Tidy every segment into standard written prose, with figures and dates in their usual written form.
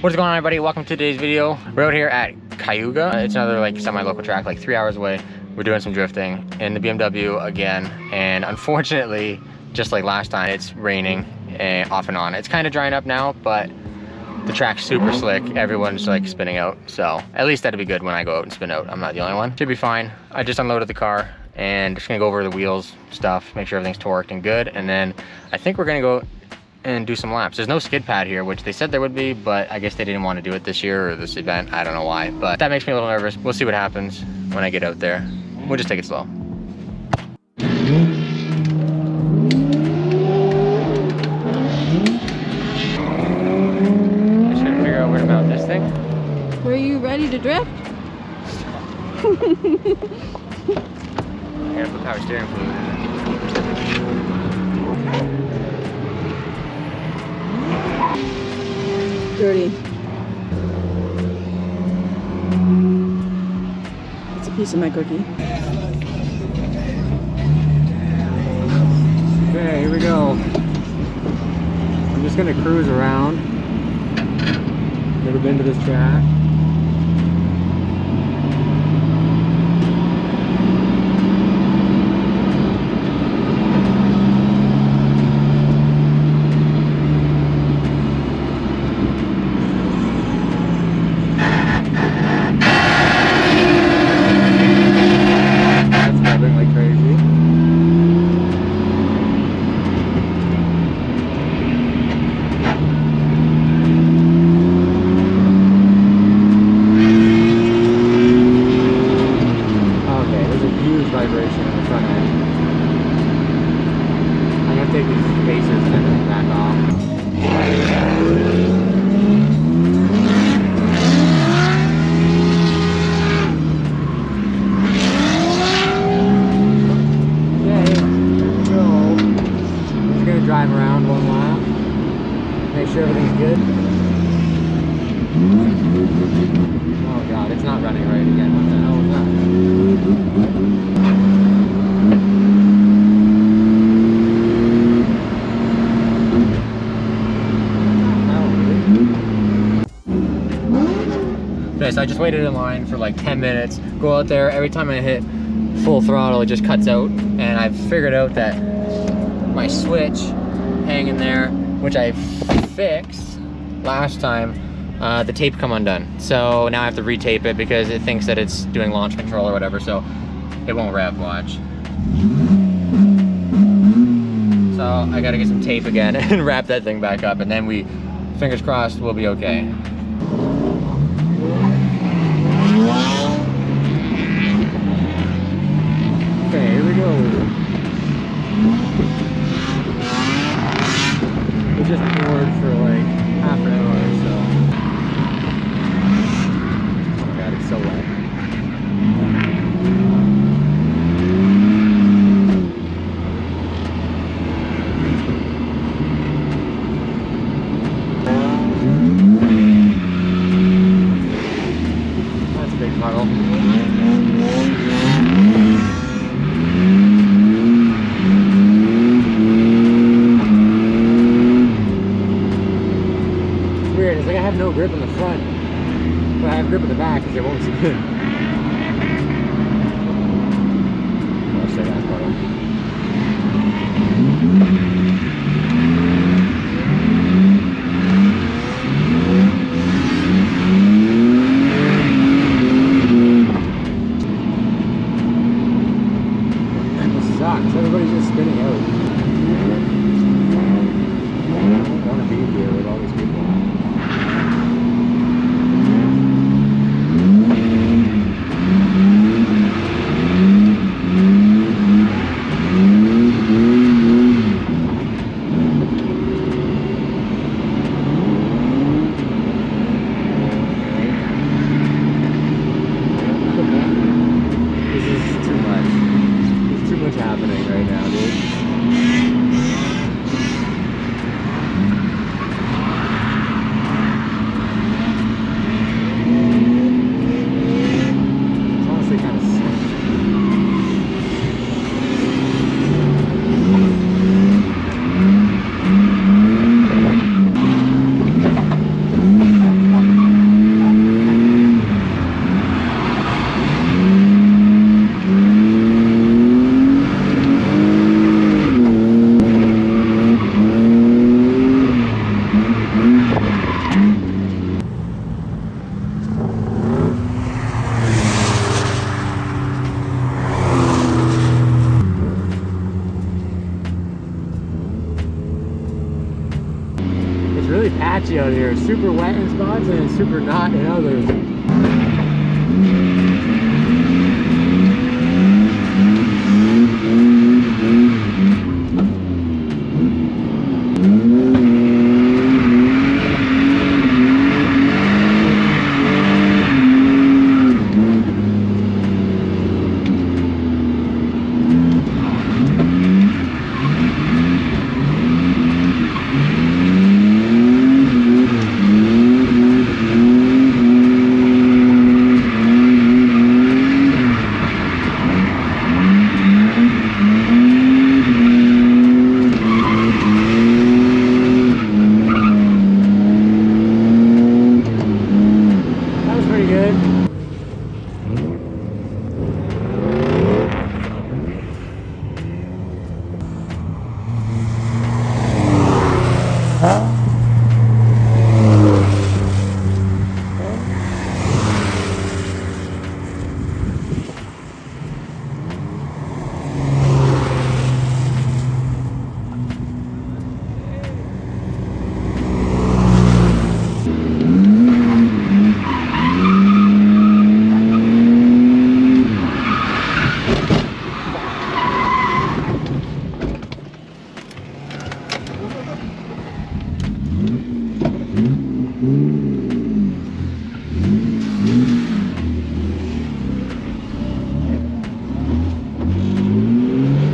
What's going on, everybody? Welcome to today's video. We're out here at Cayuga. It's another like semi-local track, like 3 hours away. We're doing some drifting in the BMW again, and unfortunately, just like last time, it's raining off and on. It's kind of drying up now, but the track's super slick. Everyone's like spinning out, so at least that'll be good when I go out and spin out. I'm not the only one. Should be fine. I just unloaded the car and just gonna go over the wheels stuff, make sure everything's torqued and good, and then I think we're gonna go and do some laps. There's no skid pad here, which they said there would be, but I guess they didn't want to do it this year or this event. I don't know why, but that makes me a little nervous. We'll see what happens when I get out there. We'll just take it slow. Just gonna figure out where to mount this thing. Were you ready to drift? I gotta put power steering fluid in it. 30. It's a piece of my cookie. Okay, here we go. I'm just gonna cruise around. Never been to this track. Vibration in the front end. I'm gonna take these spacers and everything back off. Okay, so I'm just gonna drive around one lap, make sure everything's good. Oh god, it's not running right again. What the hell is that? Okay, so I just waited in line for like 10 minutes, go out there, every time I hit full throttle it just cuts out, and I've figured out that my switch hanging there, which I fixed last time, the tape come undone. So now I have to retape it because it thinks that it's doing launch control or whatever, so it won't rev, watch. So I gotta get some tape again and wrap that thing back up, and then we, fingers crossed, we'll be okay. Okay, here we go. We just poured for like half an hour or so. Oh my god, it's so wet. That's a big puddle. It's like I have no grip in the front, but I have grip in the back because it won't spin. I'll say that part. This sucks. Everybody's just spinning out. I don't want to be here with all these people. sketchy out here. Super wet in spots and super not in others.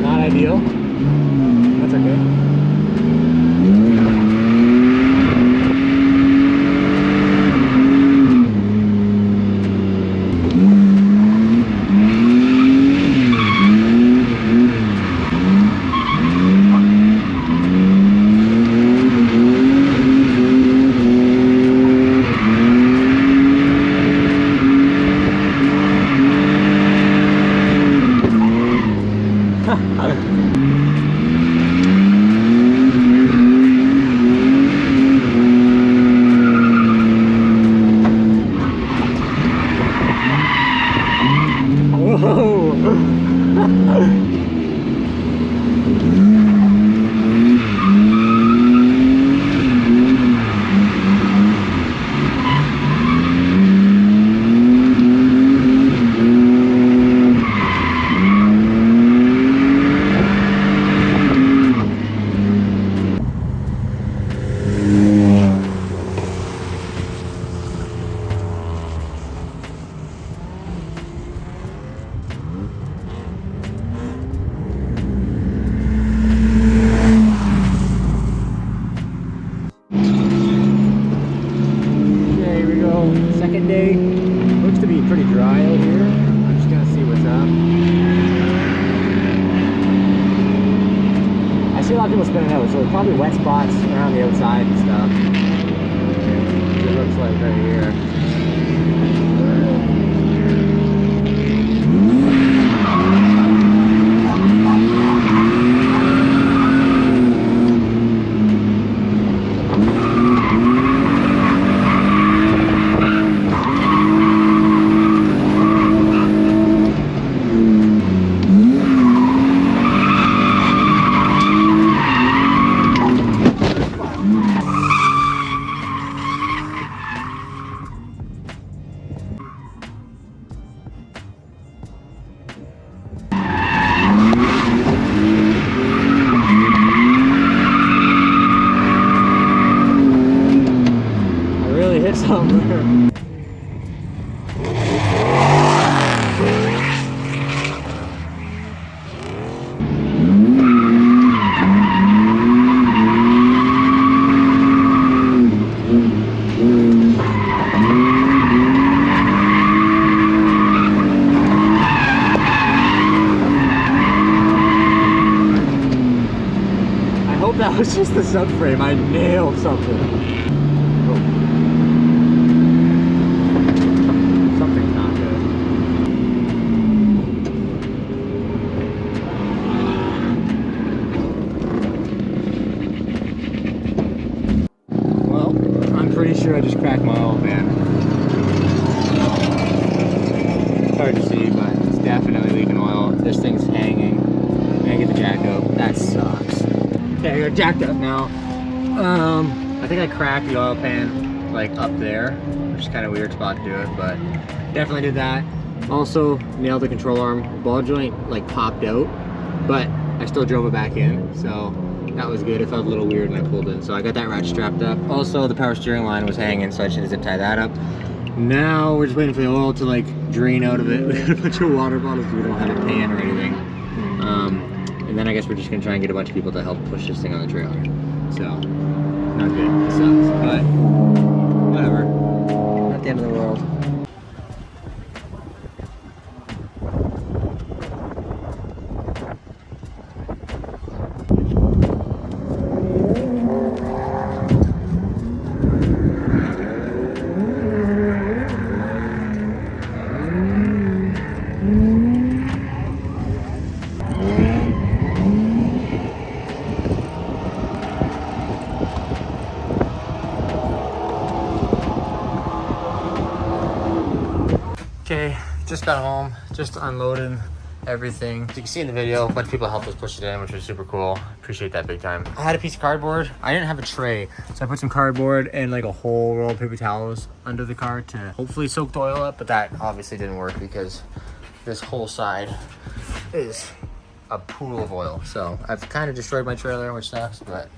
Not ideal. That's okay. Second day looks to be pretty dry out here. I'm just gonna see what's up. I see a lot of people spinning out, so there's probably wet spots around the outside and stuff. It looks like right here. Somewhere. I hope that was just the subframe. I nailed something. Pretty sure I just cracked my oil pan. It's hard to see, but it's definitely leaking oil. This thing's hanging. I'm gonna get the jack up. That sucks. Okay, I got jacked up now. I think I cracked the oil pan like up there, which is kind of weird spot to do it, but definitely did that. Also nailed the control arm. Ball joint like popped out, but I still drove it back in, so that was good. It felt a little weird when I pulled in, so I got that ratchet strapped up. Also, the power steering line was hanging, so I should zip tie that up. Now we're just waiting for the oil to like drain out of it. We got a bunch of water bottles, we don't have a pan or anything. And then I guess we're just gonna try and get a bunch of people to help push this thing on the trailer. So, not good. It sucks, but whatever. Not the end of the world. Okay, just got home, just unloading everything. As you can see in the video, a bunch of people helped us push it in, which was super cool. Appreciate that big time. I had a piece of cardboard. I didn't have a tray, so I put some cardboard and like a whole roll of paper towels under the car to hopefully soak the oil up, but that obviously didn't work because this whole side is a pool of oil. So I've kind of destroyed my trailer, which sucks, but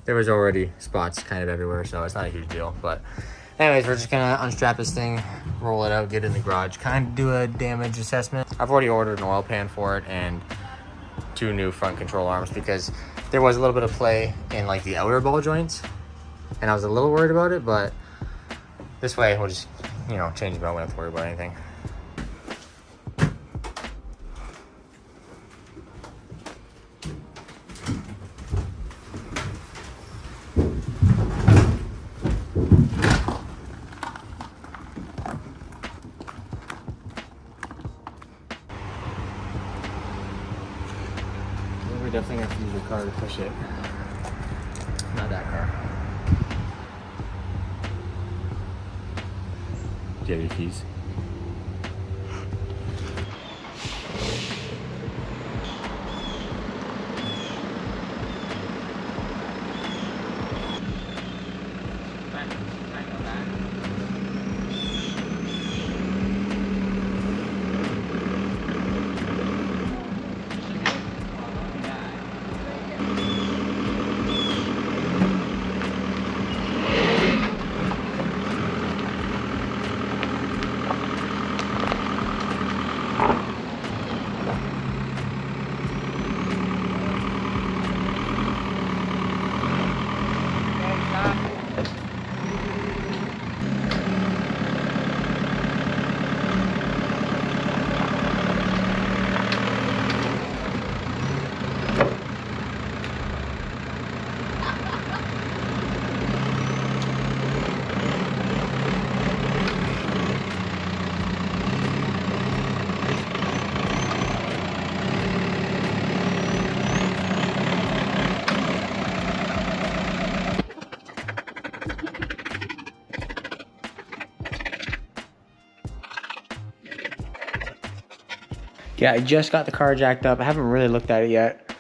there was already spots kind of everywhere, so it's not a huge deal. But anyways, we're just gonna unstrap this thing, roll it out, get it in the garage, kind of do a damage assessment. I've already ordered an oil pan for it and 2 new front control arms because there was a little bit of play in like the outer ball joints and I was a little worried about it, but this way we'll just, you know, change them out. We don't have to worry about anything. We definitely have to use your car to push it. Not that car. Do you have your keys? Yeah, I just got the car jacked up. I haven't really looked at it yet.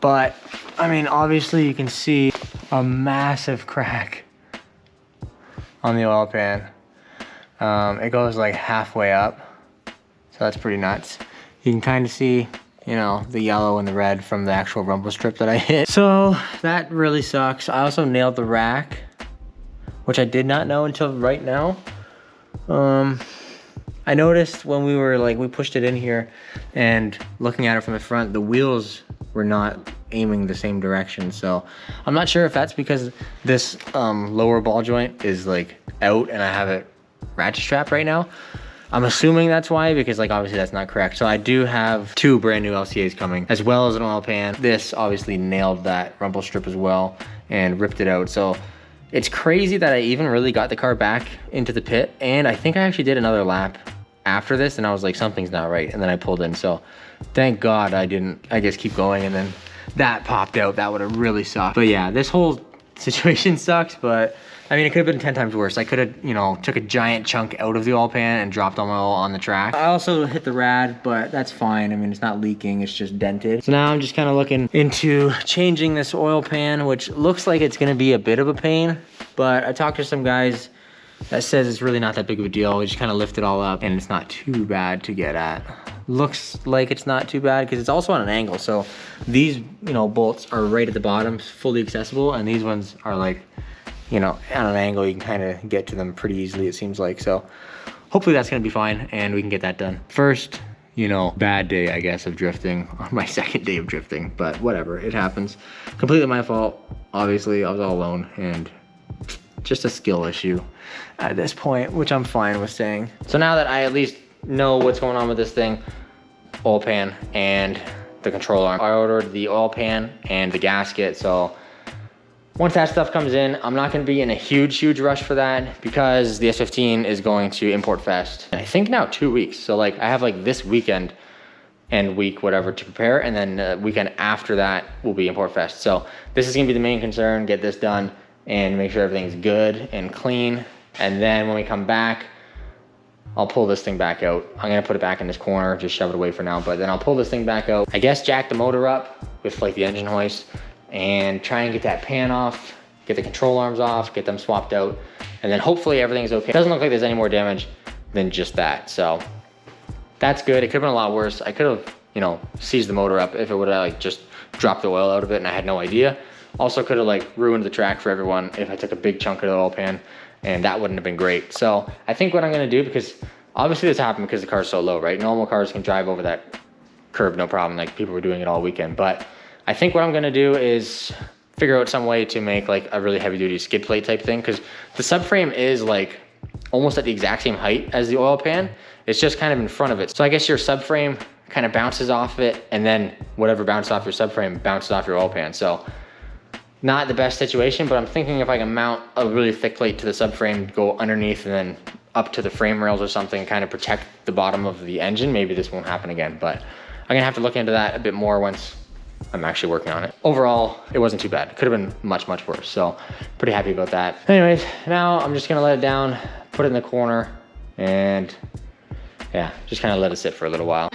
But, I mean, obviously you can see a massive crack on the oil pan. It goes like halfway up. So that's pretty nuts. You can kind of see, you know, the yellow and the red from the actual rumble strip that I hit. So that really sucks. I also nailed the rack, which I did not know until right now. I noticed when we pushed it in here and looking at it from the front, the wheels were not aiming the same direction. So I'm not sure if that's because this lower ball joint is like out and I have it ratchet strapped right now. I'm assuming that's why, because like obviously that's not correct. So I do have 2 brand new LCAs coming, as well as an oil pan. This obviously nailed that rumble strip as well and ripped it out. So it's crazy that I even really got the car back into the pit, and I think I actually did another lap after this and I was like, something's not right, and then I pulled in. So thank God I didn't, I guess, keep going, and then that popped out. That would have really sucked. But yeah, this whole situation sucks, but I mean, it could have been 10 times worse. I could have, you know, took a giant chunk out of the oil pan and dropped all my oil on the track. I also hit the rad, but that's fine. I mean, it's not leaking, it's just dented. So now I'm just kind of looking into changing this oil pan, which looks like it's gonna be a bit of a pain, but I talked to some guys that says it's really not that big of a deal. We just kind of lift it all up and it's not too bad to get at. Looks like it's not too bad because it's also on an angle. So these, you know, bolts are right at the bottom, fully accessible, and these ones are like, you know, on an angle, you can kind of get to them pretty easily, it seems like. So hopefully that's gonna be fine and we can get that done. First, you know, bad day, I guess, of drifting on my second day of drifting, but whatever, it happens. Completely my fault. Obviously, I was all alone and just a skill issue at this point, which I'm fine with saying. So now that I at least know what's going on with this thing, oil pan and the control arm, I ordered the oil pan and the gasket. So once that stuff comes in, I'm not gonna be in a huge rush for that because the S15 is going to Import Fest. I think now 2 weeks. So like I have like this weekend and week, whatever, to prepare. And then the weekend after that will be Import Fest. So this is gonna be the main concern, get this done and make sure everything's good and clean. And then when we come back, I'll pull this thing back out. I'm gonna put it back in this corner, just shove it away for now, but then I'll pull this thing back out. I guess jack the motor up with like the engine hoist and try and get that pan off, get the control arms off, get them swapped out, and then hopefully everything's okay. It doesn't look like there's any more damage than just that, so that's good. It could have been a lot worse. I could have, you know, seized the motor up if it would have like just dropped the oil out of it and I had no idea. Also could have like ruined the track for everyone if I took a big chunk of the oil pan, and that wouldn't have been great. So I think what I'm gonna do, because obviously this happened because the car's so low, right? Normal cars can drive over that curb, no problem. Like people were doing it all weekend. But I think what I'm gonna do is figure out some way to make like a really heavy duty skid plate type thing, because the subframe is like almost at the exact same height as the oil pan. It's just kind of in front of it. So I guess your subframe kind of bounces off it, and then whatever bounces off your subframe bounces off your oil pan. So not the best situation, but I'm thinking if I can mount a really thick plate to the subframe, go underneath and then up to the frame rails or something, kind of protect the bottom of the engine, maybe this won't happen again. But I'm gonna have to look into that a bit more once I'm actually working on it. Overall, it wasn't too bad. It could have been much worse. So pretty happy about that. Anyways, now I'm just gonna let it down, put it in the corner, and yeah, just kind of let it sit for a little while.